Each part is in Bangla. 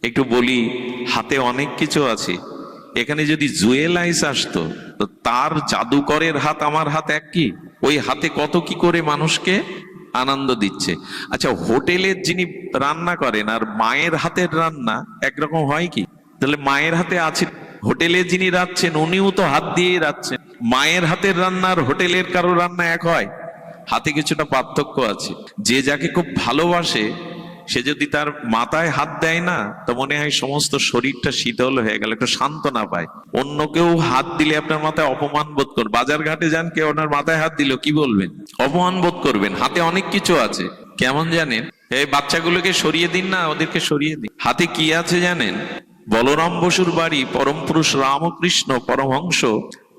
একটু বলি, হাতে অনেক কিছু আছে, এখানে যদি জুয়েল আইস আসতো তো তার জাদুকরের হাত আমার হাত এক কি? ওই হাতে কত কি করে মানুষকে আনন্দ দিচ্ছে। আচ্ছা, হোটেলের যিনি রান্না করেন আর মায়ের হাতের রান্না একরকম হয় কি? তাহলে মায়ের হাতে আছে, হোটেলে যিনি রাঁধছেন উনিও তো হাত দিয়েই রাঁধছেন। মায়ের হাতের রান্না আর হোটেলের কারো রান্না এক হয়? হাতে কিছুটা পার্থক্য আছে। যে যাকে খুব ভালোবাসে সে যদি তার মাথায় হাত দেয় না, তো মনে হয় সমস্ত শরীরটা শীতল হয়ে গেল, একটু সান্ত্বনা পায়। অন্য কেউ হাত দিলে আপনার মাথায় অপমান বোধ করবে। বাজার ঘাটে যান, কেউ ওনার মাথায় হাত দিল, কি বলবেন? অপমান বোধ করবেন। হাতে অনেক কিছু আছে, কেমন জানেন? এই বাচ্চাগুলোকে সরিয়ে দিন না, ওদেরকে সরিয়ে দিন। হাতে কি আছে জানেন? বলরাম বসুর বাড়ি পরম পুরুষ রামকৃষ্ণ পরমহংস,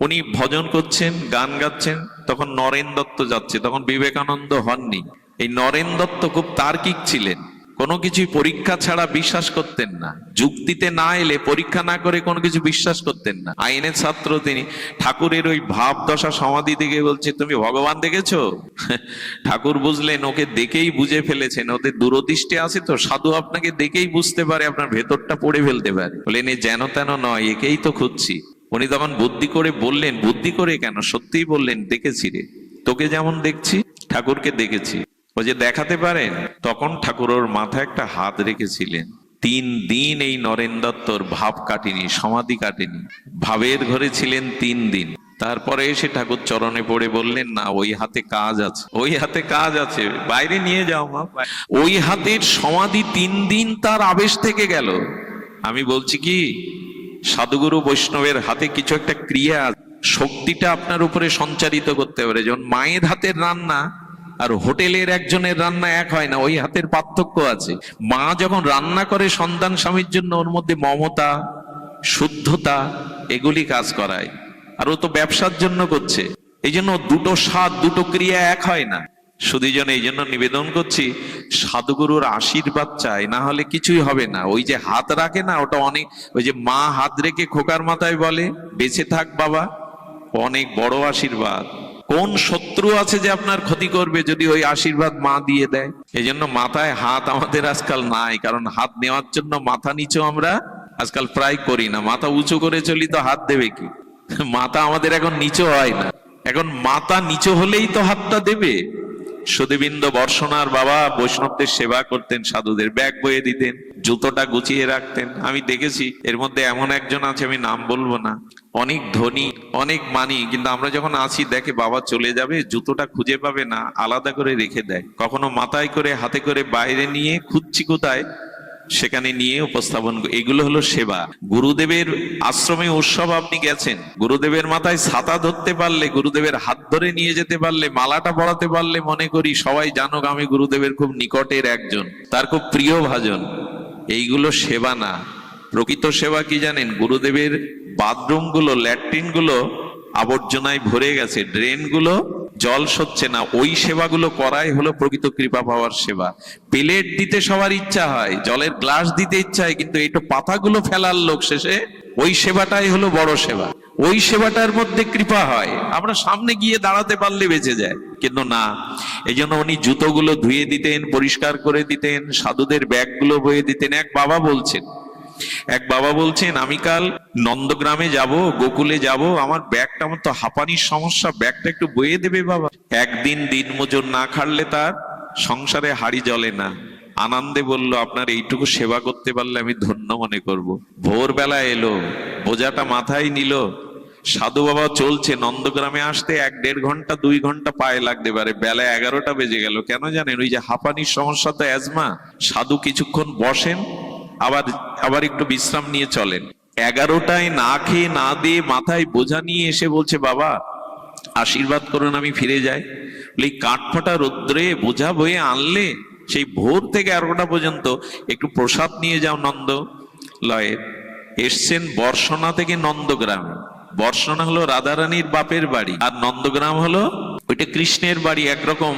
উনি ভজন করছেন, গান গাচ্ছেন, তখন নরেন দত্ত যাচ্ছে, তখন বিবেকানন্দ হননি। এই নরেন দত্ত খুব তার্কিক ছিলেন, কোনো কিছুই পরীক্ষা ছাড়া বিশ্বাস করতেন না, যুক্তিতে না এলে পরীক্ষা না করে কোনো কিছু বিশ্বাস করতেন না। আইনের ছাত্র তিনি। ঠাকুরের ওই ভাব দশা সমাধি থেকে বলছে, তুমি ভগবান দেখেছো? ঠাকুর বুঝলেন ওকে দেখেই বুঝে ফেলেছেন, ওদের দূরদৃষ্টি আছে তো, সাধু আপনাকে দেখেই বুঝতে পারে, আপনার ভেতরটা পড়ে ফেলতে পারে। বলেন এ যেন তেন নয়, একেই তো খুঁজছি। উনি তখন বুদ্ধি করে বললেন, বুদ্ধি করে কেন, সত্যিই বললেন, দেখেছি রে, তোকে যেমন দেখছি ঠাকুরকে দেখেছি। ও যে দেখাতে পারেন। তখন ঠাকুর ওর মাথায় একটা হাত রেখেছিলেন। 3 দিন এই নরেন দত্তর ভাব কাটেনি, সমাধি কাটেনি, ভাবের ঘরে ছিলেন 3 দিন। তারপরে এসে ঠাকুর চরণে পড়ে বললেন, না ওই হাতে কাজ আছে, ওই হাতে কাজ আছে, বাইরে নিয়ে যাও মা। ওই হাতের সমাধি 3 দিন তার আবেশ থেকে গেল। আমি বলছি কি, সাধুগুরু বৈষ্ণবের হাতে কিছু একটা ক্রিয়া, শক্তিটা আপনার উপরে সঞ্চারিত করতে পারে। যেমন মায়ের হাতের রান্না আর হোটেলের একজনের রান্না এক হয় না, ওই হাতের পার্থক্য আছে। মা যখন রান্না করে সন্তান স্বামীর জন্য, ওর মধ্যে মমতা, শুদ্ধতা, এগুলি কাজ করায়। আর ও তো ব্যবসার জন্য করছে, এই জন্য দুটো স্বাদ, দুটো ক্রিয়া এক হয় না। শুধু এই জন্য নিবেদন করছি, সাধুগুরুর আশীর্বাদ চাই, না হলে কিছুই হবে না। ওই যে হাত রাখে না, ওটা অনেক, ওই যে মা হাত রেখে খোকার মাথায় বলে, বেঁচে থাক বাবা, অনেক বড় আশীর্বাদ। কোন শত্রু আছে যে আপনার ক্ষতি করবে যদি ওই আশীর্বাদ মা দিয়ে দেয়? এই জন্য মাথায় হাত আমাদের আজকাল নাই, কারণ হাত নেওয়ার জন্য মাথা নিচু আমরা আজকাল প্রায় করি না। মাথা উঁচু করে চলি তো হাত দেবে কি? মাথা আমাদের এখন নিচু হয় না, এখন মাথা নিচু হলেই তো হাতটা দেবে। সুধীবৃন্দ বর্ষণার বাবা বৈষ্ণবদের সেবা করতেন, সাধুদের ব্যাগ বয়ে দিতেন, জুতোটা গুছিয়ে রাখতেন। আমি দেখেছি এর মধ্যে এমন একজন আছে, আমি নাম বলবো না, অনেক ধনী, অনেক মানি, কিন্তু আমরা যখন আসি দেখে বাবা চলে যাবে, জুতোটা খুঁজে পাবে না, আলাদা করে রেখে দেয়। কখনো মাথায় করে, হাতে করে বাইরে নিয়ে খুঁজছি কোথায়, সেখানে নিয়ে উপস্থাপন। এগুলো হলো সেবা। গুরুদেবের আশ্রমে উৎসব আপনি গেছেন, গুরুদেবের মাথায় ছাতা ধরতে পারলে, গুরুদেবের হাত ধরে নিয়ে যেতে পারলে, মালাটা পরাতে পারলে, মনে করি সবাই জানুক আমি গুরুদেবের খুব নিকটের একজন, তার খুব প্রিয় ভাজন। এইগুলো সেবা না। প্রকৃত সেবা কি জানেন? গুরুদেবের বাথরুম গুলো, ল্যাট্রিন গুলো আবর্জনায় ভরে গেছে, ড্রেন গুলো জল সচ্ছে না, ওই সেবাগুলো করাই হলো প্রকৃত কৃপা পাওয়ার সেবা। প্লেট দিতে সবার ইচ্ছা হয়, জলের গ্লাস দিতে ইচ্ছা হয়, কিন্তু এইটা পাতাগুলো ফেলার লোক শেষে, ওই সেবাটাই হলো বড় সেবা। ওই সেবাটার মধ্যে কৃপা হয়, আমরা সামনে গিয়ে দাঁড়াতে পারলে বেঁচে যায়, কিন্তু না। এই জন্য উনি জুতোগুলো ধুয়ে দিতেন, পরিষ্কার করে দিতেন, সাধুদের ব্যাগগুলো বয়ে দিতেন। এক বাবা বলছেন, আমি কাল নন্দগ্রামে যাব, গোকুলে যাব, আমার ব্যাগটা, আমার তো হাঁপানির সমস্যা, ব্যাগটা একটু বয়ে দেবে বাবা? একদিন দিনমজুর না খাটলে তার সংসারে হাঁড়ি জ্বলে না। আনন্দে বলল, আপনার এইটুকু সেবা করতে পারলে আমি ধন্য মনে করব। ভোরবেলা এলো, বোঝাটা মাথায় নিল, সাধু বাবা চলছে। নন্দগ্রামে আসতে 1-1.5 ঘন্টা 2 ঘন্টা পায়ে লাগতে পারে, বেলা 11টা বেজে গেল। কেন জানেন? ওই যে হাঁপানির সমস্যা, তো অ্যাজমা। সাধু কিছুক্ষণ বসেন, আবার আবার একটু বিশ্রাম নিয়ে চলেন। 11টায় না খেয়ে না দিয়ে মাথায় বোঝা নিয়ে এসে বলছে, বাবা আশীর্বাদ করুন আমি ফিরে যাই। এই কাঠফাটা রৌদ্রে বোঝা বয়ে আনলে, সেই ভোর থেকে 11টা পর্যন্ত একটু প্রসাদ নিয়ে যাও নন্দ লয়ের। এসছেন বর্ষণা থেকে নন্দগ্রামে। বর্ষণা হলো রাধারানীর বাপের বাড়ি, আর নন্দগ্রাম হলো ওইটা কৃষ্ণের বাড়ি, একরকম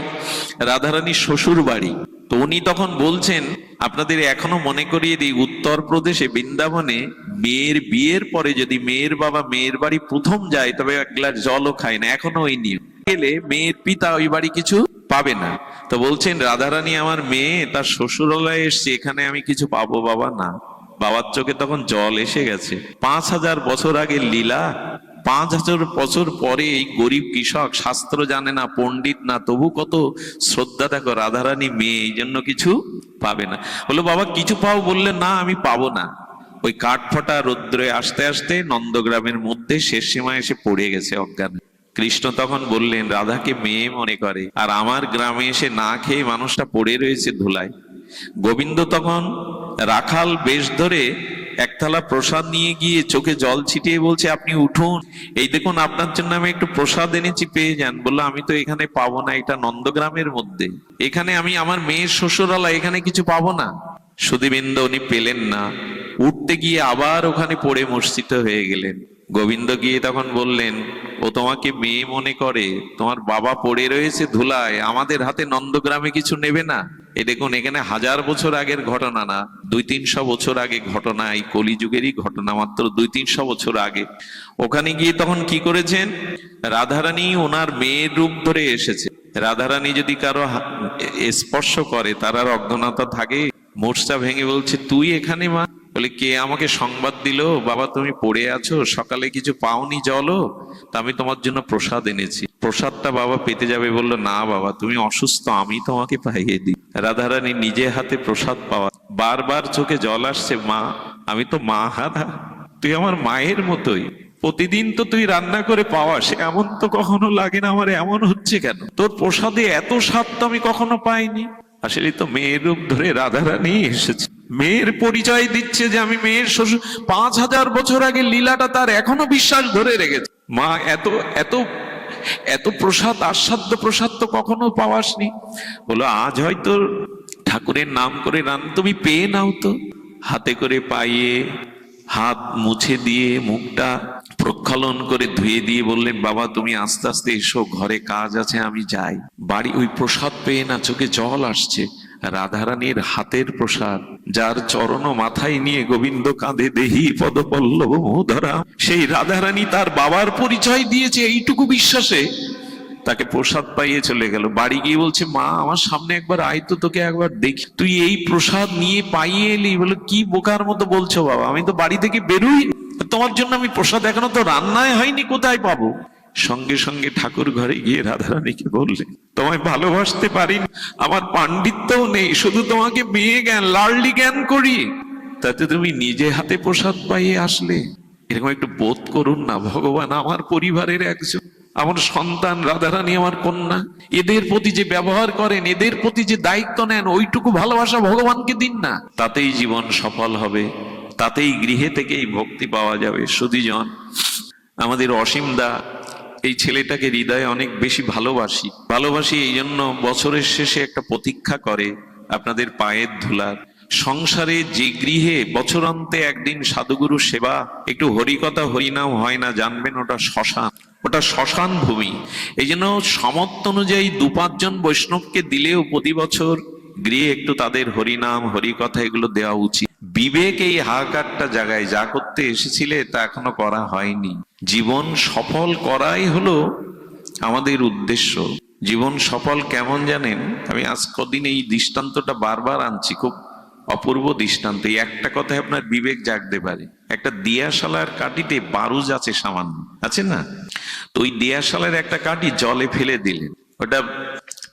রাধারানীর শ্বশুর বাড়ি। তো উনি তখন বলছেন, আপনাদের এখনো মনে করিয়ে দিই, উত্তরপ্রদেশে বৃন্দাবনে মেয়ের বিয়ের পরে যদি মেয়ের বাবা মেয়ের বাড়ি প্রথম যায়, তবে 1 গ্লাস জলও খায় না, এখনো ওই নিয়ম। গেলে মেয়ের পিতা ওই বাড়ি কিছু পাবে না। তো বলছেন, রাধারানী আমার মেয়ে, তার শ্বশুরালয়ে এসছে, এখানে আমি কিছু পাবো বাবা? না, বাবার চোখে তখন জল এসে গেছে। 5000 বছর আগে লীলা, 5000 বছর পরে এই গরিব কৃষক, শাস্ত্র জানে না, পণ্ডিত না, তবু কত শ্রদ্ধা। দেখো রাধারানী মেয়ে, এই জন্য কিছু পাবে না। বললো বাবা কিছু পাও, বললে না আমি পাবো না। ওই কাঠফাটা রৌদ্রে আসতে আসতে নন্দগ্রামের মধ্যে শেষ সীমায় এসে পড়ে গেছে অজ্ঞান। কৃষ্ণ তখন বললেন রাধাকে মেয়ে মনে করে, আর আমার গ্রামে এসে না খেয়ে মানুষটা পড়ে রয়েছে ধুলায়। গোবিন্দ তখন রাখাল বেশ ধরে একথালা প্রসাদ নিয়ে গিয়ে চোখে জল ছিটিয়ে বলছে আপনি উঠুন, এই দেখুন আপনার জন্য আমি একটু প্রসাদ এনেছি, পেয়ে যান। বললো আমি তো এখানে পাবো না, এটা নন্দগ্রামের মধ্যে, এখানে আমি আমার মেয়ের শ্বশুরালয়, এখানে কিছু পাবো না। সুধীবৃন্দ উনি পেলেন না, উঠতে গিয়ে আবার ওখানে পড়ে মূর্ছিত হয়ে গেলেন। গোবিন্দ গিয়ে তখন বললেন ও তোমাকে মেয়ে মনে করে, তোমার বাবা পড়ে রয়েছে ধুলায়, আমাদের হাতে নন্দগ্রামে কিছু নেবে না। এ দেখুন এখানে 1000 বছর আগের ঘটনা না, 200-300 বছর আগে ঘটনা, এই কলিযুগেরই ঘটনা, মাত্র 200-300 বছর আগে। ওখানে গিয়ে তখন কি করেছেন, রাধারানী ওনার মেয়ের রূপ ধরে এসেছে। রাধারানী যদি কারো স্পর্শ করে তার আর অজ্ঞানতা থাকে? মূর্ছা ভেঙে বলছে তুই এখানে মা? বলে কে আমাকে সংবাদ দিল বাবা তুমি পড়ে আছো, সকালে কিছু পাওনি জলও, তা আমি তোমার জন্য প্রসাদ এনেছি, প্রসাদটা বাবা পেতে যাবে। বললো না বাবা তুমি অসুস্থ, আমি তোমাকে পাইয়ে দিই। রাধারানী নিজে হাতে প্রসাদ পাওয়া, বারবার চোখে জল আসছে, মা আমি তো মা হারা, তুই আমার মায়ের মতোই, প্রতিদিন তো তুই রান্না করে পাওয়াস, এমন তো কখনো লাগে না আমার, এমন হচ্ছে কেন? তোর প্রসাদে এত স্বাদ তো আমি কখনো পাইনি। আসলে তো মেয়ের রূপ ধরে রাধারানী এসেছে, মেয়ের পরিচয় দিচ্ছে যে আমি মেয়ের শ্বশুর। 5000 বছর আগে লীলাটা তার এখনো বিশ্বাস ধরে রেখেছে। মা এত এত এত প্রসাদ, আস্বাদ্য প্রসাদ তো কখনো পাওয়াসনি। বলো আজ হয়তো ঠাকুরের নাম করে রান, তুমি পেয়ে নাও তো। হাতে করে পাইয়ে হাত মুছে দিয়ে মুখটা প্রক্ষালন করে ধুয়ে দিয়ে বললেন বাবা তুমি আস্তে আস্তে এসো, ঘরে কাজ আছে আমি যাই। বাড়ি ওই প্রসাদ পেয়ে না চোখে জল আসছে, রাধারানীর হাতের প্রসাদ, যার চরণ মাথায় নিয়ে গোবিন্দ কাঁধে দেহি পদপল্লব ধরা, সেই রাধারানী তার বাবার পরিচয় দিয়েছে এইটুকু বিশ্বাসে, তাকে প্রসাদ পাইয়ে চলে গেল। বাড়ি গিয়ে বলছে মা আমার সামনে একবার আয় তো, তোকে একবার দেখি, তুই এই প্রসাদ নিয়ে পাইয়ে এলি। বলে কি বোকার মতো বলছো বাবা, আমি তো বাড়ি থেকে বেরোই, তোমার জন্য আমি প্রসাদ এখনো তো রান্নায় হয়নি, কোথায় পাবো? সঙ্গে সঙ্গে ঠাকুর ঘরে গিয়ে রাধারানীকে বললেন তোমায় ভালোবাসতে পারি, আমার পাণ্ডিত্যও নেই, শুধু তোমাকে মেয়ে জ্ঞান লাড়লি জ্ঞান করি, তাতে তুমি নিজে হাতে প্রসাদ পাইয়ে আসলে। এরকম একটু বোধ করুন না, ভগবান আমার পরিবারের একজন, আমার সন্তান রাধারানী আমার কন্যা, এদের প্রতি যে ব্যবহার করেন, এদের প্রতি যে দায়িত্ব নেন, ওইটুকু ভালোবাসা ভগবানকে দিন না, তাতেই জীবন সফল হবে, তাতেই গৃহে থেকেই ভক্তি পাওয়া যাবে। সুধীজন, আমাদের অসীম দা এই ছেলেটাকে হৃদয়ে অনেক বেশি ভালোবাসি এই জন্য বছরের শেষে একটা প্রতীক্ষা করে আপনাদের পায়ের ধুলার। সংসারে যে গৃহে বছরান্তে একদিন সাধুগুরু সেবা, একটু হরিকথা হরিনাম হয় না, জানবেন ওটা শ্মশান, ওটা শ্মশান ভূমি। এই জন্য সামর্থ্য অনুযায়ী 2-5 জন বৈষ্ণবকে দিলেও প্রতি বছর গৃহে একটু তাদের হরিনাম হরিকথা এগুলো দেওয়া উচিত। বিবেক এই হাহাকারটা জায়গায়, যা করতে এসেছিলে তা এখনো করা হয়নি। জীবন সফল করাই হলো আমাদের উদ্দেশ্য। জীবন সফল কেমন জানেন? আমি আজ কদিন এই দৃষ্টান্তটা বারবার আনছি, খুব অপূর্ব দৃষ্টান্ত। এই একটা কথায় আপনার বিবেক জাগতে পারে। একটা দিয়াশালার কাঠিতে বারুজ আছে সামান্য, আছে না? তো ওই দিয়াশালার একটা কাঠি জলে ফেলে দিলেন, ওটা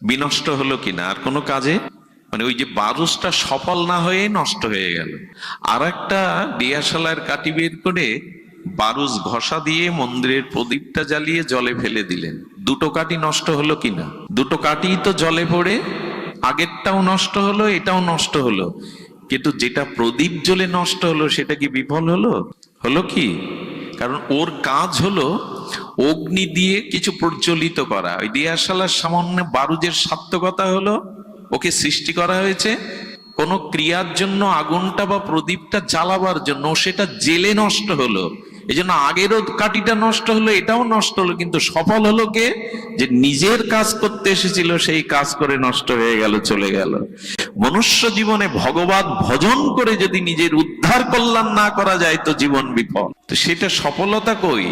বিনষ্ট হলো কিনা? আর কোনো কাজে, মানে ওই যে বারুজটা সফল না হয়ে নষ্ট হয়ে গেল। আর একটা দিয়াশালার কাঠি বের করে বারুজ ঘষা দিয়ে মন্দিরের প্রদীপটা জ্বালিয়ে জলে ফেলে দিলেন, দুটো কাঠি নষ্ট হলো কিনা? দুটো কাঠি তো জলে পড়ে, আগেরটাও নষ্ট হলো, এটাও নষ্ট হলো, কিন্তু যেটা প্রদীপ জ্বলে নষ্ট হলো সেটা কি বিফল হলো? হলো কি? কারণ ওর কাজ হলো অগ্নি দিয়ে কিছু প্রজ্বলিত করা। ওই দিয়াশালার সামান্য বারুজের সার্থকতা হলো ওকে সৃষ্টি করা হয়েছে কোন ক্রিয়ার জন্য, আগুনটা বা প্রদীপটা জ্বালাবার জন্য, সেটা জেলে নষ্ট হলো। এই জন্য আগেরও কাঠিটা নষ্ট হলো, এটাও নষ্ট হলো, কিন্তু সফল হলো কে? যে নিজের কাজ করতে এসেছিল সেই কাজ করে নষ্ট হয়ে গেল, চলে গেল। মনুষ্য জীবনে ভগবত ভজন করে যদি নিজের উদ্ধার কল্যাণ না করা যায় তো জীবন বিফল। তো সেটা সফলতা কই?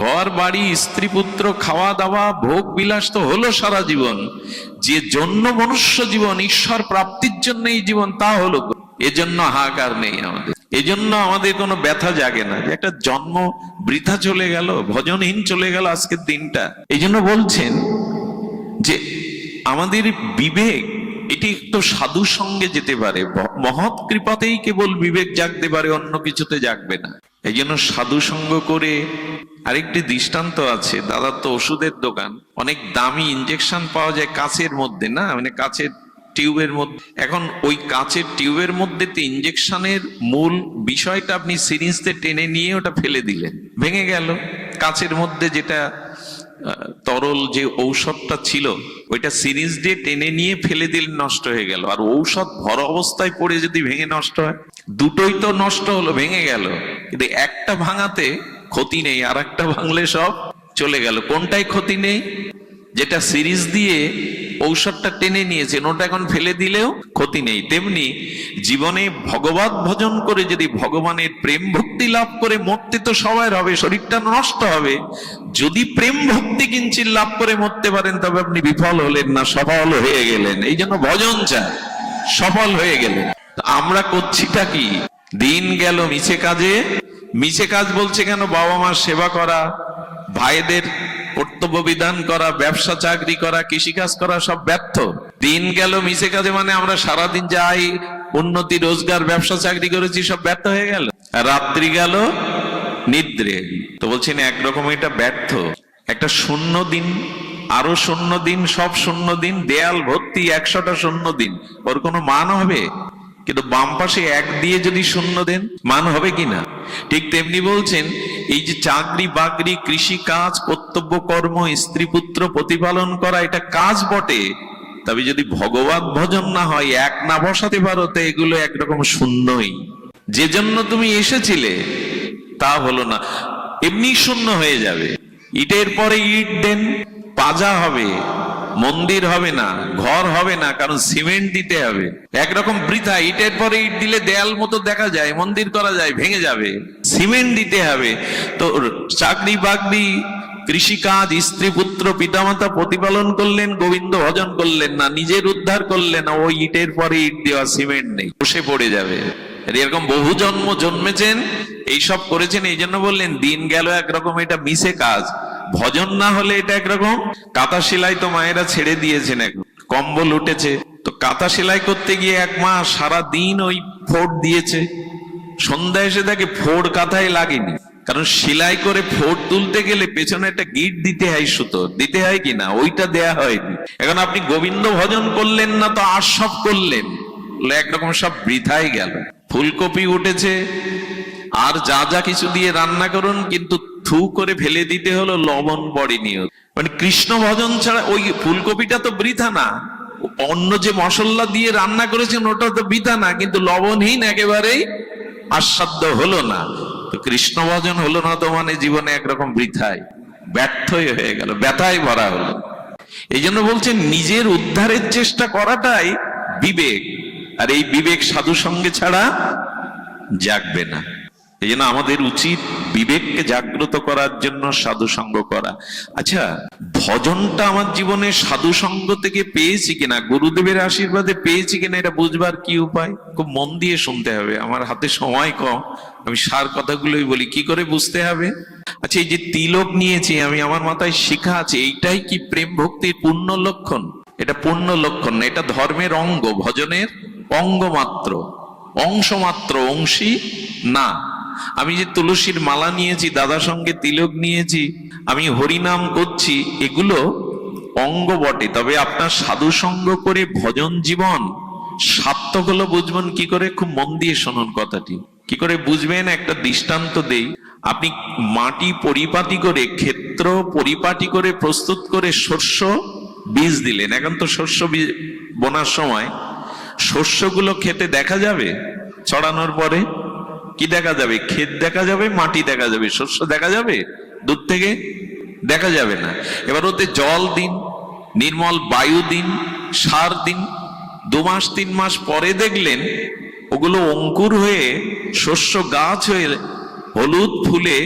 ঘর বাড়ি স্ত্রী পুত্র খাওয়া দাওয়া ভোগ বিলাস তো হলো সারা জীবন, যে জন্য মনুষ্য জীবন, ঈশ্বর প্রাপ্তির জন্য এই জীবন, তা হলো এজন্য হাহাকার নেই আমাদের, এজন্য আমাদের কোনো ব্যথা জাগে না যে একটা জন্ম বৃথা চলে গেল, ভজনহীন চলে গেল আজকের দিনটা। এই জন্য বলছেন যে আমাদের বিবেক এটি একটু সাধুর সঙ্গে যেতে পারে, মহৎ কৃপাতেই কেবল বিবেক জাগতে পারে, অন্য কিছুতে জাগবে না। এই জন্য সাধু সঙ্গ করে। আরেকটি দৃষ্টান্ত আছে, দাদার তো ওষুধের দোকান, অনেক দামি ইনজেকশন পাওয়া যায় কাচের মধ্যে, না মানে কাচের টিউবের মধ্যে। এখন ওই কাচের টিউবের মধ্যে ইনজেকশনের মূল বিষয়টা আপনি সিরিঞ্জতে টেনে নিয়ে ওটা ফেলে দিলেন, ভেঙে গেল। কাচের মধ্যে যেটা তরল যে ঔষধটা ছিল ওইটা সিরিঞ্জ দিয়ে টেনে নিয়ে ফেলে দিলে নষ্ট হয়ে গেল। আর ঔষধ ভরা অবস্থায় পড়ে যদি ভেঙে নষ্ট হয়, দুটোই তো নষ্ট হলো, ভেঙে গেল। কিন্তু একটা ভাঙাতে ক্ষতি নেই, আর একটা ভাঙলে সব চলে গেল। কোনটাই ক্ষতি নেই? যেটা সিরিজ দিয়ে ঔষধটা টেনে নিয়েছেন ওটা এখন ফেলে দিলেও ক্ষতি নেই। তেমনি জীবনে ভগবত ভজন করে যদি ভগবানের প্রেম ভক্তি লাভ করে মরতে তো সবাই হবে, শরীরটা নষ্ট হবে। যদি প্রেম ভক্তি কিঞ্চিত লাভ করে মরতে পারেন তবে আপনি বিফল হলেন না, সফল হয়ে গেলেন। এই জন্য ভজন চাই, সফল হয়ে গেলেন। আমরা করছিটা কি? দিন গেল মিছে কাজে। মিছে কাজ বলছে কেন? বাবা মার সেবা করা, ভাইদের কর্তব্য বিধান করা, ব্যবসা চাকরি করা, কৃষিকাজ করা, সব ব্যর্থ। দিন গেল মিছে কাজে মানে আমরা সারাদিন যাই, উন্নতি, রোজগার, ব্যবসা চাকরি করেছি, সব ব্যর্থ হয়ে গেল। রাত্রি গেল নিদ্রে। তো বলছেন একরকম এটা ব্যর্থ। একটা শূন্য দিন, আরো শূন্য দিন, সব শূন্য দিন, দেয়াল ভর্তি 100টা শূন্য দিন, ওর কোনো মান হবে? কিন্তু বাম পাশে 1 দিয়ে যদি শূন্য দেন, মান হবে কিনা? ঠিক তেমনি বলছেন এই যে চাকরি বাকরি, কৃষি কাজ, কর্তব্য কর্ম, স্ত্রী পুত্র প্রতিপালন করা, এটা কাজ বটে, তবে যদি ভগবত ভজন না হয়, এক না বসাতে পারো, তো এগুলো একরকম শূন্যই। যে জন্য তুমি এসেছিলে তা হলো না, এমনি শূন্য হয়ে যাবে। ইটের পরে ইট দেন, পাজা হবে, মন্দির হবে না, ঘর হবে না, কারণ সিমেন্ট দিতে হবে। একরকম বৃথা। ইটের পরে ইট দিলে দেয়াল মতো দেখা যায়, মন্দির করা যায়, ভেঙে যাবে। সিমেন্ট দিতে হবে। তো চাকরি বাকরি, কৃষিকাজ, স্ত্রী পুত্র পিতামাতা প্রতিপালন করলেন, গোবিন্দ ভজন করলেন না, নিজের উদ্ধার করলেন না, ওই ইটের পরে ইট দেওয়া, সিমেন্ট নেই, বসে পড়ে যাবে। এরকম বহু জন্ম জন্মেছেন, এইসব করেছেন। এই জন্য বললেন দিন গেল একরকম, এটা মিছে কাজ। ভজন না হলে এটা একরকম। কাঁথা সেলাই তো মায়েরা ছেড়ে দিয়েছেন, এখন কম্বল উঠেছে, তো কাঁথা সেলাই করতে গিয়ে 1 মাস সারা দিন ওই ফোড় দিয়েছে। সন্ধ্যা এসে দেখে ফোড় কাঁথায় লাগেনি, কারণ সেলাই করে ফোড় তুলতে গেলে পেছনে একটা গিট দিতে হয়, সুতো দিতে হয় কিনা, ওইটা দেয়া হয়নি। এখন আপনি গোবিন্দ ভজন করলেন না, তো আর সব করলেন, একরকম সব বৃথাই গেল। ফুলকপি উঠেছে, আর যা যা কিছু দিয়ে রান্না করুন, কিন্তু থু করে ফেলে দিতে হলো, লবণ পড়েনি। মানে কৃষ্ণ ভজন ছাড়া ওই ফুলকপিটা তো বৃথা না, অন্য যে মশলা দিয়ে রান্না করেছেন ওটা তো বৃথা না, কিন্তু লবণহীন একেবারেই আস্বাদ্য হলো না। তো কৃষ্ণ ভজন হলো না, তো মানে জীবনে একরকম বৃথাই, ব্যর্থই হয়ে গেল, ব্যথায় ভরা হলো। এই জন্য বলছেন নিজের উদ্ধারের চেষ্টা করাটাই বিবেক, আর এই বিবেক সাধু সঙ্গে ছাড়া জাগবে না। এই জন্য আমাদের উচিত বিবেককে জাগ্রত করার জন্য সাধু সঙ্গ করা। আচ্ছা, ভজনটা আমার জীবনে সাধু সঙ্গ থেকে পেয়েছি কিনা, গুরুদেবের আশীর্বাদে পেয়েছি কিনা, এটা বুঝবার কি উপায়? খুব মন দিয়ে শুনতে হবে। আমার হাতে সময় কম, আমি সার কথাগুলোই বলি। কি করে বুঝতে হবে? আচ্ছা, এই যে তিলক নিয়েছি আমি, আমার মাথায় শিখা আছে, এইটাই কি প্রেম ভক্তির পূর্ণ লক্ষণ? এটা পূর্ণ লক্ষণ না, এটা ধর্মের অঙ্গ, ভজনের অঙ্গ মাত্র, অংশ মাত্র, অংশী না। আমি যে তুলসীর মালা নিয়েছি, দাদার সঙ্গে তিলক নিয়েছি, আমি হরিনাম করছি, এগুলো অঙ্গ বটে। তবে আপনার সাধু সঙ্গ করে ভজন জীবন সার্থক হলো বুঝবেন কি করে? খুব মন দিয়ে শুনুন কথাটি। কি করে বুঝবেন? একটা দৃষ্টান্ত দেই। আপনি মাটি পরিপাটি করে, ক্ষেত্র পরিপাটি করে প্রস্তুত করে শস্য বীজ দিলেন। এখন তো শস্য বীজ বোনার সময় শস্যগুলো খেতে দেখা যাবে? ছড়ানোর পরে কি দেখা যাবে? ক্ষেত দেখা যাবে, মাটি দেখা যাবে, শস্য দেখা যাবে? দূর থেকে দেখা যাবে না। এবার ওতে জল দিন, নির্মল বায়ু দিন, সার দিন। 2 মাস 3 মাস পরে দেখলেন ওগুলো অঙ্কুর হয়ে শস্য গাছ হয়ে হলুদ ফুলে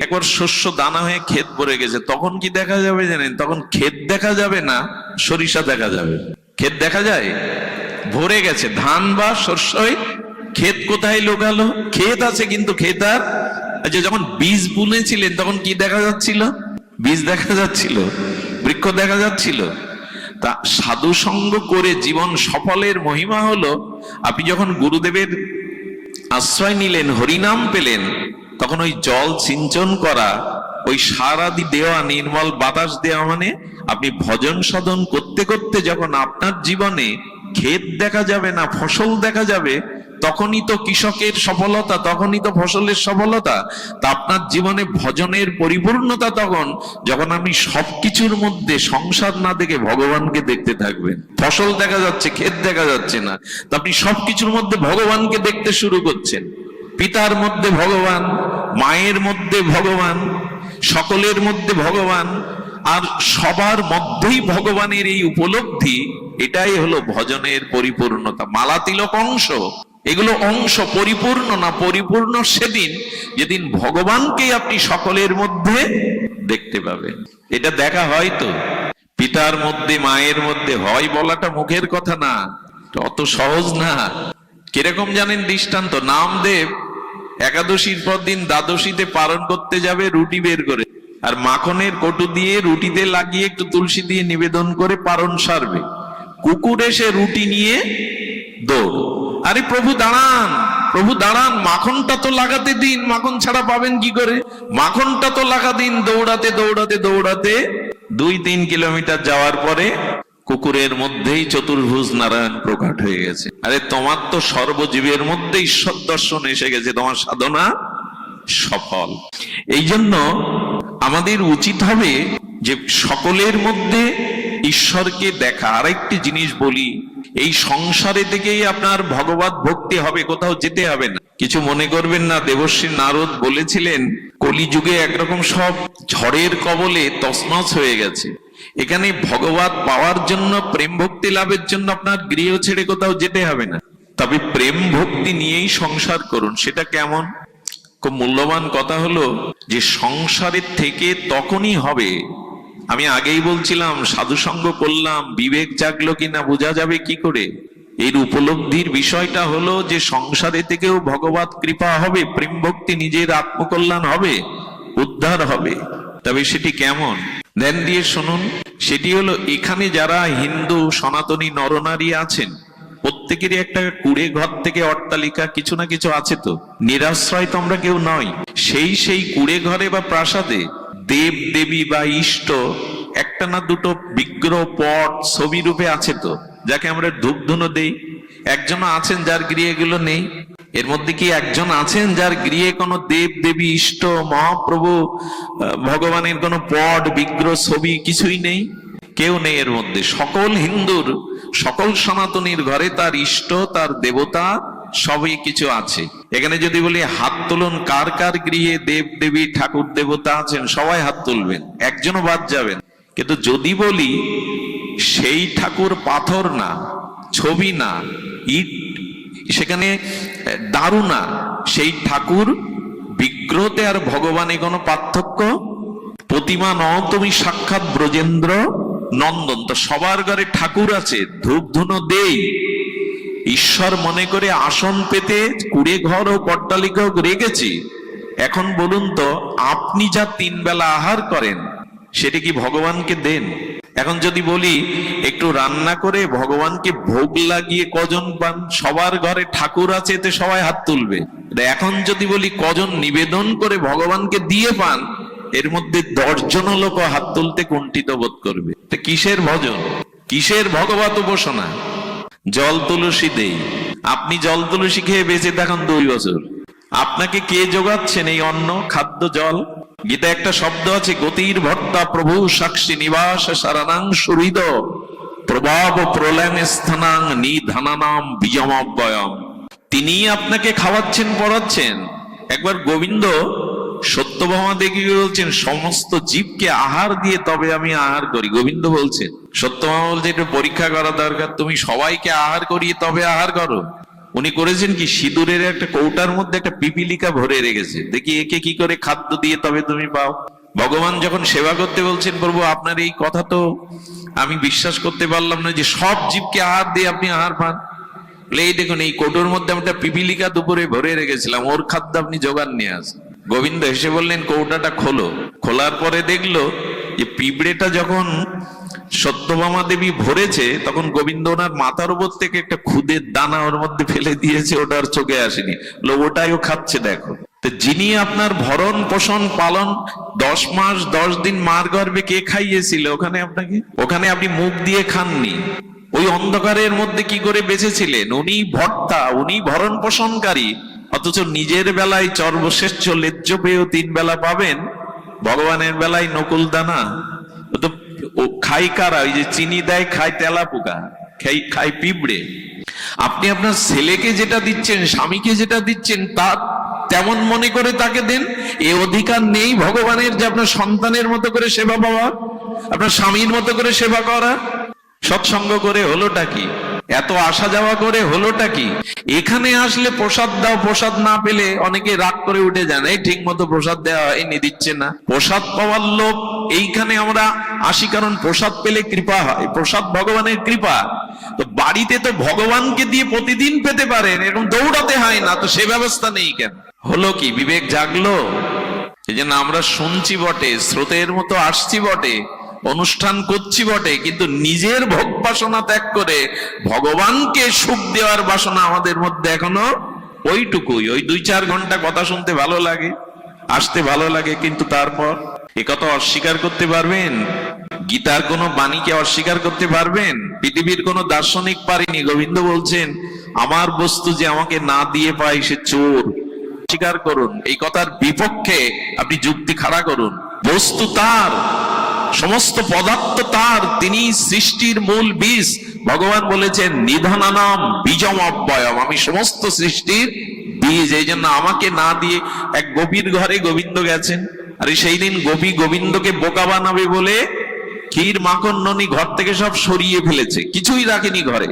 একবার শস্য দানা হয়ে ক্ষেত ভরে গেছে। তখন কি দেখা যাবে জানেন? তখন ক্ষেত দেখা যাবে না, সরিষা দেখা যাবে। ক্ষেত দেখা যায়, ভরে গেছে, ধান বা শস্যই ক্ষেত কোথায় লোকালো? ক্ষেত আছে, কিন্তু ক্ষেত আর আচ্ছা, যখন বীজ বুনেছিলেন তখন কি দেখা যাচ্ছিল? বীজ দেখা যাচ্ছিল, বৃক্ষ দেখা যাচ্ছিল। তা সাধু সঙ্গ করে জীবন সফলের মহিমা হলো, আপনি যখন গুরুদেবের আশ্রয় নিলেন, হরিনাম পেলেন, তখন ওই জল সিঞ্চন করা, ওই সার আদি দেওয়া, নির্মল বাতাস দেওয়া, মানে আপনি ভজন সাধন করতে করতে যখন আপনার জীবনে ক্ষেত দেখা যাবে না, ফসল দেখা যাবে, তখনই তো কৃষকের সফলতা, তখনই তো ফসলের সফলতা। তা আপনার জীবনে ভজনের পরিপূর্ণতা তখন, যখন আপনি সবকিছুর মধ্যে সংসার না দেখে ভগবানকে দেখতে থাকবেন। ফসল দেখা যাচ্ছে, ক্ষেত দেখা যাচ্ছে না, তো আপনি সবকিছুর মধ্যে ভগবানকে দেখতে শুরু করছেন। পিতার মধ্যে ভগবান, মায়ের মধ্যে ভগবান, সকলের মধ্যে ভগবান, আর সবার মধ্যেই ভগবানের এই উপলব্ধি, এটাই হলো ভজনের পরিপূর্ণতা। মালা তিলক অংশ, এগুলো অংশ, পরিপূর্ণ না। পরিপূর্ণ সেদিন যেদিন ভগবানকেই আপনি সকলের মধ্যে দেখতে পাবেন। এটা দেখা হয় তো, পিতার মধ্যে মায়ের মধ্যে হয় বলাটা মুখের কথা না, অত সহজ না। কিরকম জানেন দৃষ্টান্ত? নামদেব একাদশীর পর দিন দ্বাদশীতে পালন করতে যাবে, রুটি বের করে আর মাখনের কটু দিয়ে রুটিতে লাগিয়ে একটু তুলসী দিয়ে নিবেদন করে পালন সারবে। কুকুর এসে রুটি নিয়ে দৌড়। আরে প্রভু দাঁড়ান, প্রভু দাঁড়ান, মাখনটা তো লাগাতে দিন, মাখন ছাড়া পাবেন কি করে? মাখনটা তো লাগা দিন। দৌড়াতে দৌড়াতে দৌড়াতে 2-3 কিলোমিটার যাওয়ার পরে কুকুরের মধ্যেই চতুর্ভুজ নারায়ণ প্রকট হয়ে গেছে। আরে তোমার তো সর্বজীবের মধ্যে ঈশ্বর দর্শন এসে গেছে, তোমার সাধনা সফল। এই জন্য আমাদের উচিত হবে যে সকলের মধ্যে ঈশ্বরকে দেখা। আরেকটি জিনিস বলি, এই সংসারে থেকেই আপনার ভগবত ভক্তি হবে, কোথাও যেতে হবে না। কিছু মনে করবেন না, দেবশ্রী নারদ বলেছিলেন কলিযুগে একরকম সব ঝড়ের কবলে তছনছ হয়ে গেছে। এখানে ভগবত পাওয়ার জন্য, প্রেম ভক্তি লাভের জন্য আপনার গৃহ ছেড়ে কোথাও যেতে হবে না, তবে প্রেম ভক্তি নিয়েই সংসার করুন। সেটা কেমন? খুব মূল্যবান কথা হলো যে সংসারের থেকে তখনই হবে, আমি আগেই বলছিলাম, সাধুসঙ্গ করলাম, বিবেক জাগলো কিনা বোঝা যাবে কি করে? এর উপলব্ধির বিষয়টা হলো যে সংসারে থেকেও ভগবত কৃপা হবে, প্রেম ভক্তি, নিজের আত্মকল্যাণ হবে, উদ্ধার হবে। তবে সেটি কেমন? ধ্যান দিয়ে শুনুন। সেটি হলো, এখানে যারা হিন্দু সনাতনী নরনারী আছেন, প্রত্যেকেরই একটা কুড়ে ঘর থেকে অট্টালিকা কিছু না কিছু আছে তো। নিরাশ্রয় তো আমরা কেউ নয়। সেই কুড়ে ঘরে বা প্রাসাদে দেব দেবী বা ইষ্ট একটা না দুটো বিগ্রহ, পট, ছবি রূপে আছে তো, যাকে আমরা ধূপ ধুনো দেই। একজন আছেন যার গৃহে এগুলো নেই? এর মধ্যে কি একজন আছেন যার গৃহে কোনো দেব দেবী, ইষ্ট, মহাপ্রভু, ভগবানের কোনো পট, বিগ্রহ, ছবি কিছুই নেই? কেউ নেই এর মধ্যে। সকল হিন্দুর, সকল সনাতনীর ঘরে তার ইষ্ট, তার দেবতা সবই কিছু আছে। এখানে যদি বলি হাত তুলুন, কার কার গৃহে দেব দেবী, ঠাকুর দেবতা আছেন, সবাই হাত তুলবেন, একজনও বাদ যাবেন। কিন্তু যদি বলি সেই ঠাকুর পাথর না, ছবি না, ইট সেখানে দারু না, সেই ঠাকুর বিগ্রহতে আর ভগবানে কোনো পার্থক্য? প্রতিমা নও তুমি সাক্ষাৎ ব্রজেন্দ্র নন্দন। তো সবার ঘরে ঠাকুর আছে, ধূপ ধুনো দেই, ঈশ্বর মনে করে আসন পেতে কুড়ে ঘর ও অট্টালিকাও রেখেছি। এখন বলুন তো, আপনি যা 3 বেলা আহার করেন সেটা কি ভগবানকে দেন? এখন যদি বলি একটু রান্না করে ভগবানকে ভোগ লাগিয়ে কজন পান? সবার ঘরে ঠাকুর আছে, এতে সবাই হাত তুলবে। এখন যদি বলি কজন নিবেদন করে ভগবানকে দিয়ে পান, এর মধ্যে 10 জন লোক হাত তুলতে কুণ্ঠিত বোধ করবে। তো কিসের ভজন, কিসের ভগবত উপাসনা? জল তুলসী দেই, আপনি জল তুলসী খেয়ে বেঁচে থাকুন 2 বছর, আপনাকে কে যোগাচ্ছেন এই অন্ন, খাদ্য, জল? গীতা একটা শব্দ আছে, গতির ভর্তা প্রভু সাক্ষী নিবাস সারানাং সুহৃদ প্রভাব প্রলয়ন স্থানাং নিধানানাম বিজমব্যয়ম। তিনি আপনাকে খাওয়াচ্ছেন, পড়াচ্ছেন। একবার গোবিন্দ সত্যভামা দেখি বলছেন, সমস্ত জীবকে আহার দিয়ে তবে আমি আহার করি। গোবিন্দ বলছেন, সত্যভামা বলছে একটু পরীক্ষা করা দরকার, তুমি সবাইকে আহার করিয়ে তবে আহার করো। উনি করেছেন কি, সিঁদুরের একটা কৌটার মধ্যে একটা পিপিলিকা ভরে রেখেছে, দেখি একে কি করে খাদ্য দিয়ে তবে তুমি পাও। ভগবান যখন সেবা করতে বলছেন, প্রভু আপনার এই কথা তো আমি বিশ্বাস করতে পারলাম না যে সব জীবকে আহার দিয়ে আপনি আহার পান। এই দেখুন এই কোটোর মধ্যে আমি একটা পিপিলিকা দুপুরে ভরে রেখেছিলাম, ওর খাদ্য আপনি জোগান নিয়ে আসেন। গোবিন্দ হেসে বললেন, কৌটাটা খোলো। খোলার পরে দেখলো যে পিঁপড়েটা যখন সত্যভামা দেবী ভরেছে, তখন গোবিন্দ ওনার মাথার উপর থেকে একটা খুদের দানা ওর মধ্যে ফেলে দিয়েছে, ওটা আর চোখে আসেনি। ওটাইও খাচ্ছে দেখো। তো যিনি আপনার ভরণ পোষণ পালন 10 মাস 10 দিন মার গর্ভে কে খাইয়েছিল ওখানে আপনাকে? ওখানে আপনি মুখ দিয়ে খাননি। ওই অন্ধকারের মধ্যে কি করে বেঁচেছিলেন? উনি ভর্তা, উনি ভরণ পোষণকারী, অথচ নিজের বেলায় সর্বশ্রেষ্ঠ লেজ্জ পেয়েও 3 বেলা পাবেন, ভগবানের বেলায় নকুল দানা। তো খাই কারা? ওই যে চিনি দেয় খায় তেলা পোকা, খাই পিঁপড়ে। আপনি আপনার ছেলেকে যেটা দিচ্ছেন, স্বামীকে যেটা দিচ্ছেন, তা তেমন মনে করে তাকে দেন। এ অধিকার নেই ভগবানের যে আপনার সন্তানের মতো করে সেবা পাওয়া, আপনার স্বামীর মতো করে সেবা করা। সৎসঙ্গ করে হলোটা কি? এত আসা যাওয়া করে হলোটা কি? এখানে আসলে প্রসাদ দাও, প্রসাদ না পেলে অনেকে রাগ করে উঠে যান, এই ঠিক মতো প্রসাদ দেওয়া হয়নি, দিচ্ছে না। প্রসাদ পাওয়ার লোভ এইখানে আমরা আসি, কারণ প্রসাদ পেলে কৃপা হয়, প্রসাদ ভগবানের কৃপা। তো বাড়িতে তো ভগবানকে দিয়ে প্রতিদিন পেতে পারেন, এরকম দৌড়াতে হয় না, তো সে ব্যবস্থা নেই কেন? হলো কি? বিবেক জাগলো? এই জন্য আমরা শুনছি বটে, স্রোতের মতো আসছি বটে, অনুষ্ঠান করছি বটে, কিন্তু নিজের ভোগ বাসনা ত্যাগ করে ভগবানকে সুখ দেওয়ার বাসনা আমাদের মধ্যে এখনো ওইটুকুই। ওই 2-4 ঘন্টা কথা শুনতে ভালো লাগে, আসতে ভালো লাগে, কিন্তু তারপর একথা অস্বীকার করতে পারবেন? গীতার কোনো বাণীকে অস্বীকার করতে পারবেন? পৃথিবীর কোনো দার্শনিক পারেনি। গোবিন্দ বলছেন, আমার বস্তু যে আমাকে না দিয়ে পায় সে চোর। স্বীকার করুন, এই কথার বিপক্ষে আপনি যুক্তি খাড়া করুন। বস্তু তার, সমস্ত পদার্থ তার, তিনি সৃষ্টির মূল বীজ। ভগবান বলেছেন, নিধানানাম বীজম অব্যয়ম, আমি সমস্ত সৃষ্টির বীজ। এই জন্য আমাকে না দিয়ে এক গোপীর ঘরে গোবিন্দ গেছেন, আর সেই দিন গোপী গোবিন্দকে বোকা বানাবে বলে ক্ষীর মাখন ননি ঘর থেকে সব সরিয়ে ফেলেছে, কিছুই রাখেনি ঘরে।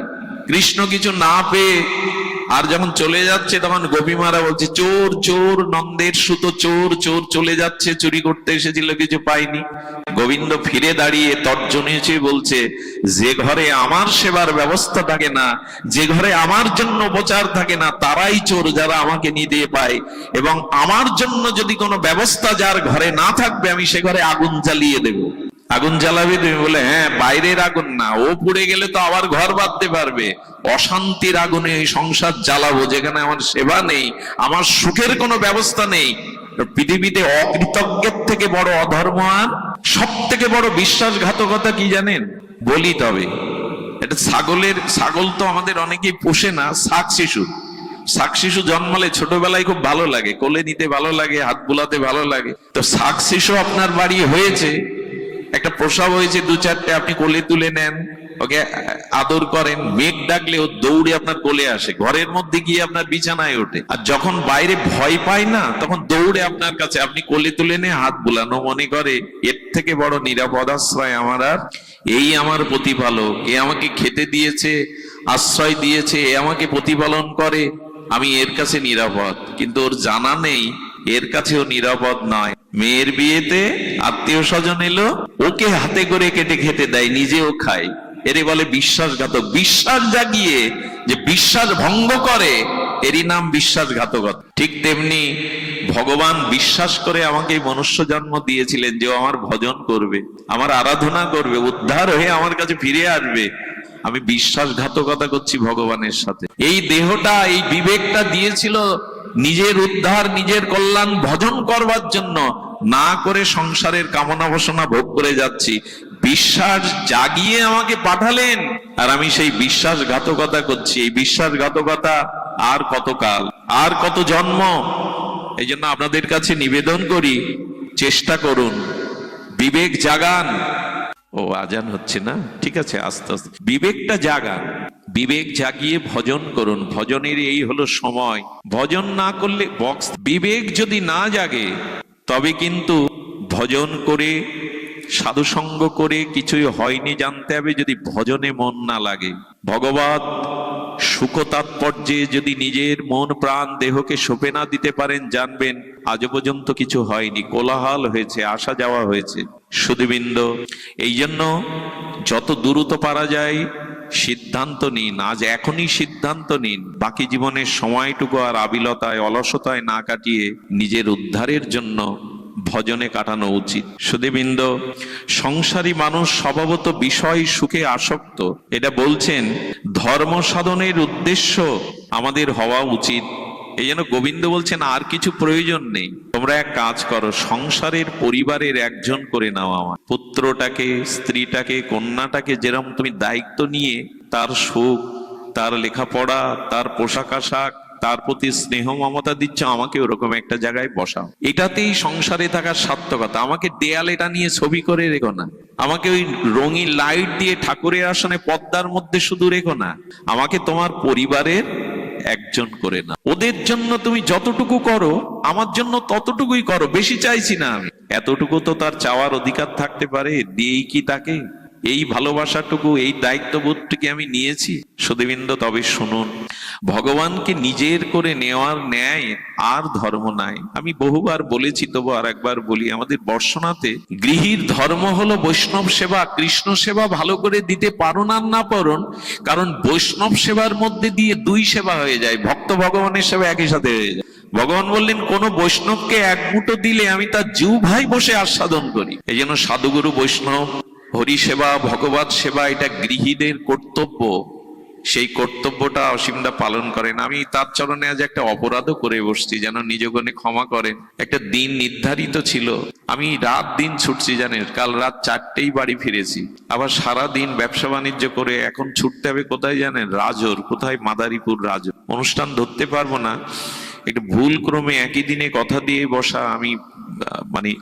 কৃষ্ণ কিছু না পেয়ে আর যখন চলে যাচ্ছে, তখন গোপীমারা বলছে, চোর চোর, নন্দের সুতো চোর, চোর চলে যাচ্ছে, চুরি করতে এসেছিল, কিছু পাইনি। গোবিন্দ ফিরে দাঁড়িয়ে তর্জনীয় বলছে, যে ঘরে আমার সেবার ব্যবস্থা থাকে না, যে ঘরে আমার জন্য উপচার থাকে না, তারাই চোর, যারা আমাকে নিতে পায়। এবং আমার জন্য যদি কোনো ব্যবস্থা যার ঘরে না থাকবে, আমি সে ঘরে আগুন জ্বালিয়ে দেব। আগুন জ্বালাবে তুমি? বলে হ্যাঁ, বাইরের আগুন না, ও পুড়ে গেলে তো আবার ঘর বাঁধতে পারবে। অশান্তির আগুনে এই সংসার জ্বালাবো, যেখানে আমার সেবা নেই, আমার সুখের কোনো ব্যবস্থা নেই। পৃথিবীতে অকৃতজ্ঞের থেকে বড় অধর্ম আর সব থেকে বড় বিশ্বাসঘাতকতা কি জানেন? বলি তবে এটা ছাগল তো আমাদের অনেকেই পোষে না, শাক শিশু। শাক শিশু জন্মালে ছোটবেলায় খুব ভালো লাগে, কোলে নিতে ভালো লাগে, হাত বুলাতে ভালো লাগে। তো শাক শিশু আপনার বাড়ি হয়েছে, একটা প্রসব হয়েছে, 2-4টে, আপনি কোলে তুলে নেন, ওকে আদর করেন, মেঘ ডাকলে ও দৌড়ে আপনার কোলে আসে, ঘরের মধ্যে গিয়ে আপনার বিছানায় ওঠে। আর যখন বাইরে ভয় পায় না, তখন দৌড়ে আপনার কাছে, আপনি কোলে তুলে নিয়ে হাত বুলানো, মনে করে এর থেকে বড় নিরাপদ আশ্রয় আমার আর, এই আমার প্রতিপালক, এ আমাকে খেতে দিয়েছে, আশ্রয় দিয়েছে, এ আমাকে প্রতিপালন করে, আমি এর কাছে নিরাপদ। কিন্তু ওর জানা নেই এর কাছেও নিরাপদ নয়। মেয়ের বিয়েতে আত্মীয় স্বজন এলো, ওকে হাতে করে কেটে খেতে দেয়, নিজেও খায়, এরে বলে বিশ্বাসঘাতক। বিশ্বাস জাগিয়ে যে বিশ্বাস ভঙ্গ করে, এরই নাম বিশ্বাসঘাতকতা। ঠিক তেমনি ভগবান বিশ্বাস করে আমাকে মনুষ্য জন্ম দিয়েছিলেন, যে আমার ভজন করবে, আমার আরাধনা করবে, উদ্ধার হয়ে আমার কাছে ফিরে আসবে। আমি বিশ্বাসঘাতকতা করছি ভগবানের সাথে। এই দেহটা, এই বিবেকটা দিয়েছিল নিজের উদ্ধার, নিজের কল্যাণ ভজন করবার জন্য, না করে সংসারের কামনা বাসনা ভোগ করে যাচ্ছি। বিশ্বাস জাগিয়ে আমাকে পাঠালেন, আর আমি সেই বিশ্বাসঘাতকতা করছি। এই বিশ্বাসঘাতকতা আর কতকাল, আর কত জন্ম? এই জন্য আপনাদের কাছে নিবেদন করি, চেষ্টা করুন, বিবেক জাগান। ও আজান হচ্ছে না, ঠিক আছে, আস্তে আস্তে বিবেকটা জাগান, বিবেক জাগিয়ে ভজন করুন। ভজনের এই হলো সময়। ভজন না করলে বক্স, বিবেক যদি না জাগে, তবে কিন্তু ভজন করে, সাধুসঙ্গ করে কিছুই হয়নি জানতে হবে, যদি ভজনে মন না লাগে। ভগবত সুখ তাৎপর্যে যদি নিজের মন প্রাণ দেহকে সঁপে না দিতে পারেন, জানবেন আজ পর্যন্ত কিছু হয়নি, কোলাহল হয়েছে, আসা যাওয়া হয়েছে। সুধীবৃন্দ, এই জন্য যত দ্রুত পারা যায় সিদ্ধান্ত নিন, আজ এখনই সিদ্ধান্ত নিন, বাকি জীবনের সময়টুকু আর আবিলতায় অলসতায় না কাটিয়ে নিজের উদ্ধারের জন্য ভজনে কাটানো উচিত। সুধীবৃন্দ, সংসারী মানুষ স্বভাবত বিষয় সুখে আসক্ত, এটা বলছেন ধর্ম সাধনের উদ্দেশ্য আমাদের হওয়া উচিত। এই জন্য গোবিন্দ বলছেন আর কিছু প্রয়োজন নেই, তোমরা এক কাজ করো, সংসারের পরিবারের একজন করে নাও। আমার পুত্রটাকে, স্ত্রীটাকে, কন্যাটাকে যেরকম তুমি দায়িত্ব নিয়ে তার সুখ, তার লেখাপড়া, তার পোশাক আশাক, তার প্রতি স্নেহ মমতা দিচ্ছ, আমাকে ওরকম একটা জায়গায় বসাও। এটাতেই সংসারে থাকার সার্থকতা। আমাকে দেয়ালেটা নিয়ে ছবি করে রেখো না, আমাকে ওই রঙিন লাইট দিয়ে ঠাকুরের আসনে পর্দার মধ্যে শুধু রেখো না, আমাকে তোমার পরিবারের একজন করে না। ওদের জন্য তুমি যতটুকু করো আমার জন্য ততটুকুই করো, বেশি চাইছি না আমি। এতটুকু তো তার চাওয়ার অধিকার থাকতে পারে, দিয়েই কি তাকে এই ভালোবাসাটুকু, এই দায়িত্ববোধটুকু আমি নিয়েছি। সুধীবৃন্দ, তবে শুনুন, ভগবানকে নিজের করে নেওয়ার ন্যায় আর ধর্ম নাই। আমি বহুবার বলেছি, তবু আর একবার বলি, আমাদের বর্ষনাতে গৃহীর ধর্ম হলো বৈষ্ণব সেবা। কৃষ্ণ সেবা ভালো করে দিতে পারুন আর না পারুন, কারণ বৈষ্ণব সেবার মধ্যে দিয়ে দুই সেবা হয়ে যায়, ভক্ত ভগবানের সেবা একই সাথে হয়ে যায়। ভগবান বললেন, কোন বৈষ্ণবকে এক মুঠো দিলে আমি তার জিউ ভাই বসে আস্বাদন করি। এই জন্য সাধুগুরু বৈষ্ণব, হরি সেবা, ভগবত সেবা, এটা গৃহীদের কর্তব্য। সেই কর্তব্যটা অসীমদা পালন করেন। আমি তার চরণে আজ একটা অপরাধও করে বসছি, যেন নিজগণে ক্ষমা করেন। একটা দিন নির্ধারিত ছিল, আমি রাত দিন ছুটছি, জানেন, কাল রাত 4টেই বাড়ি ফিরেছি। আবার সারা দিন ব্যবসা বাণিজ্য করে এখন ছুটতে হবে কোথায় জানেন? রাজোর। কোথায়? মাদারীপুর রাজোর। অনুষ্ঠান ধরতে পারবো না, একটু ভুল ক্রমে একই দিনে কথা দিয়ে বসা, আমি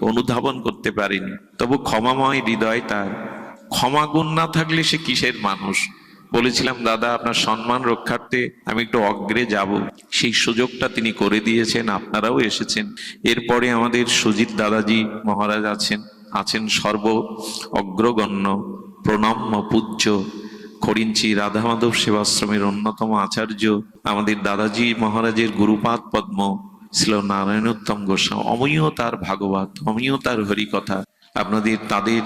অনুধাবন করতে পারিনি। তবু ক্ষমাময় হৃদয় তার, ক্ষমা গুণ না থাকলে সে কিসের মানুষ। বলেছিলাম, দাদা আপনার সম্মান রক্ষার্থে আমি একটু অগ্রে যাব, সেই সুযোগটা তিনি করে দিয়েছেন, আপনারাও এসেছেন। এরপরে আমাদের সুজিত দাদাজি মহারাজ আছেন সর্ব অগ্রগণ্য প্রণম্য পূজ্য খড়িঞ্চি রাধা মাধব সেবাশ্রমের অন্যতম আচার্য আমাদের দাদাজি মহারাজের গুরুপাদ পদ্ম ছিল নারায়ণোত্তম গোস্বামী। অমীয় তার ভাগবত, অমীয় তার হরিকথা। আপনাদের তাদের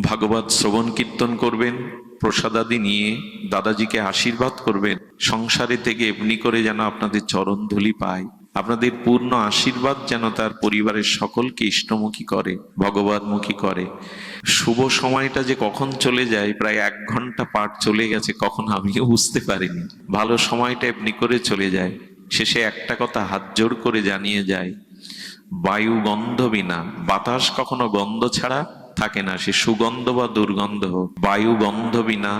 ভাগবত শ্রবণ কীর্তন করবেন, প্রসাদাদি নিয়ে দাদাজিকে আশীর্বাদ করবেন। সংসারে থেকে এমনি করে যেন আপনাদের চরণ ধুলি পায়, আপনাদের পূর্ণ আশীর্বাদ যেন তার পরিবারের সকলকে ইষ্টমুখী করে, ভগবতমুখী করে। শুভ সময়টা যে কখন চলে যায়, প্রায় 1 ঘন্টা পাঠ চলে গেছে, কখন আমিও বুঝতে পারিনি। ভালো সময়টা এমনি করে চলে যায়। শেষে একটা কথা হাত জোড় করে জানিয়ে যায়, বায়ু গন্ধ বিনা, বাতাস কখনো গন্ধ ছাড়া থাকে না, সে সুগন্ধ বা দুর্গন্ধ হোক। বায়ু গন্ধ বিনা,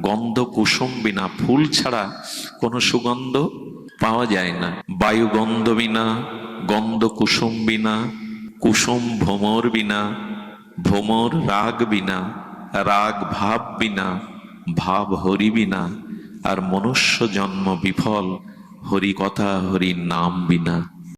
গন্ধ কুসুম বিনা, ফুল ছাড়া কোনো সুগন্ধ পাওয়া যায় না। বায়ু গন্ধ বিনা, গন্ধ কুসুম বিনা, কুসুম ভ্রমর বিনা, ভ্রমর রাগ বিনা, রাগ ভাব বিনা, ভাব হরি বিনা, আর মনুষ্য জন্ম বিফল হরি কথা হরি নাম বিনা।